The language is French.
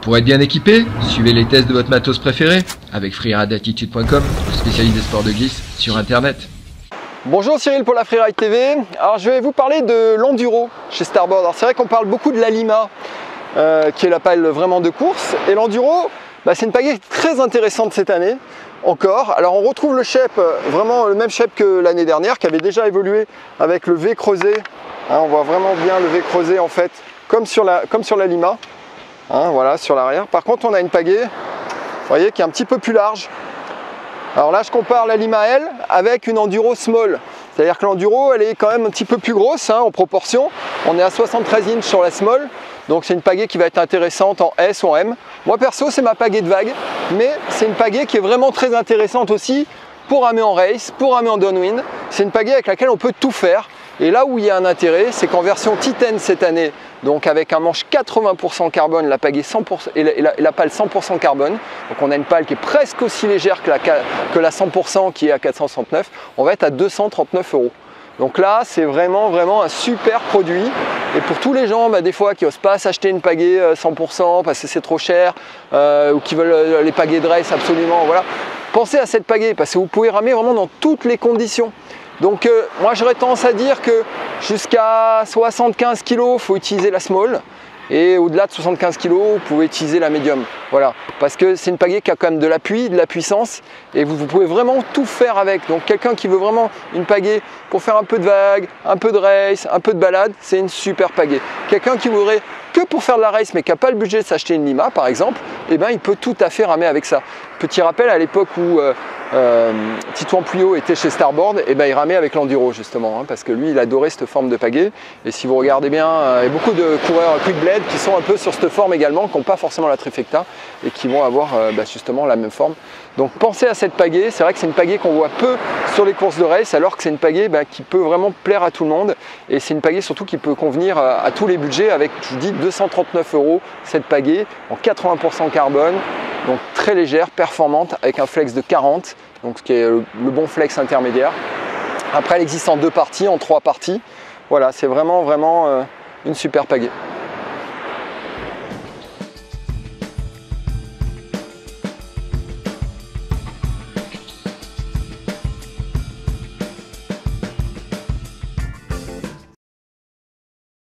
Pour être bien équipé, suivez les tests de votre matos préféré avec freerideattitude.com, le spécialiste des sports de glisse sur internet. Bonjour Cyril pour la Freeride TV. Alors je vais vous parler de l'enduro chez Starboard. Alors c'est vrai qu'on parle beaucoup de la Lima qui est la pale vraiment de course, et l'enduro c'est une pagaie très intéressante cette année encore. Alors on retrouve le shape, vraiment le même shape que l'année dernière, qui avait déjà évolué avec le V creusé. On voit vraiment bien le V creusé en fait, comme sur la Lima. Voilà, sur l'arrière. Par contre on a une pagaie, vous voyez, qui est un petit peu plus large. Alors là je compare la Lima L avec une enduro small, c'est-à-dire que l'enduro elle est quand même un petit peu plus grosse en proportion. On est à 73 inches sur la small, donc c'est une pagaie qui va être intéressante en S ou en M. Moi perso c'est ma pagaie de vague, mais c'est une pagaie qui est vraiment très intéressante aussi pour ramer en race, pour ramer en downwind. C'est une pagaie avec laquelle on peut tout faire. Et là où il y a un intérêt, c'est qu'en version Titan cette année, donc avec un manche 80% carbone, la pagaie 100% et la pale 100% carbone, donc on a une pale qui est presque aussi légère que la 100% qui est à 469, on va être à 239 €. Donc là, c'est vraiment un super produit. Et pour tous les gens, des fois, qui n'osent pas s'acheter une pagaie 100% parce que c'est trop cher, ou qui veulent les pagaies de race absolument, voilà, pensez à cette pagaie parce que vous pouvez ramer vraiment dans toutes les conditions. Donc moi j'aurais tendance à dire que jusqu'à 75 kg, il faut utiliser la small. Et au-delà de 75 kg, vous pouvez utiliser la médium. Voilà, parce que c'est une pagaie qui a quand même de l'appui, de la puissance, et vous pouvez vraiment tout faire avec. Donc quelqu'un qui veut vraiment une pagaie pour faire un peu de vague, un peu de race, un peu de balade, c'est une super pagaie. Quelqu'un qui voudrait que pour faire de la race mais qui n'a pas le budget de s'acheter une Lima par exemple, il peut tout à fait ramer avec ça. Petit rappel, à l'époque où Titouan Pouillot était chez Starboard, il ramait avec l'enduro justement, parce que lui il adorait cette forme de pagaie. Et si vous regardez bien, il y a beaucoup de coureurs quick blade qui sont un peu sur cette forme également, qui n'ont pas forcément la trifecta et qui vont avoir justement la même forme. Donc pensez à cette pagaie, c'est vrai que c'est une pagaie qu'on voit peu sur les courses de race, alors que c'est une pagaie qui peut vraiment plaire à tout le monde, et c'est une pagaie surtout qui peut convenir à tous les budgets avec, je vous dis, 239 € cette pagaie en 80% carbone, donc très légère, performante, avec un flex de 40, donc ce qui est le bon flex intermédiaire. Après elle existe en 2 parties, en 3 parties, voilà, c'est vraiment une super pagaie.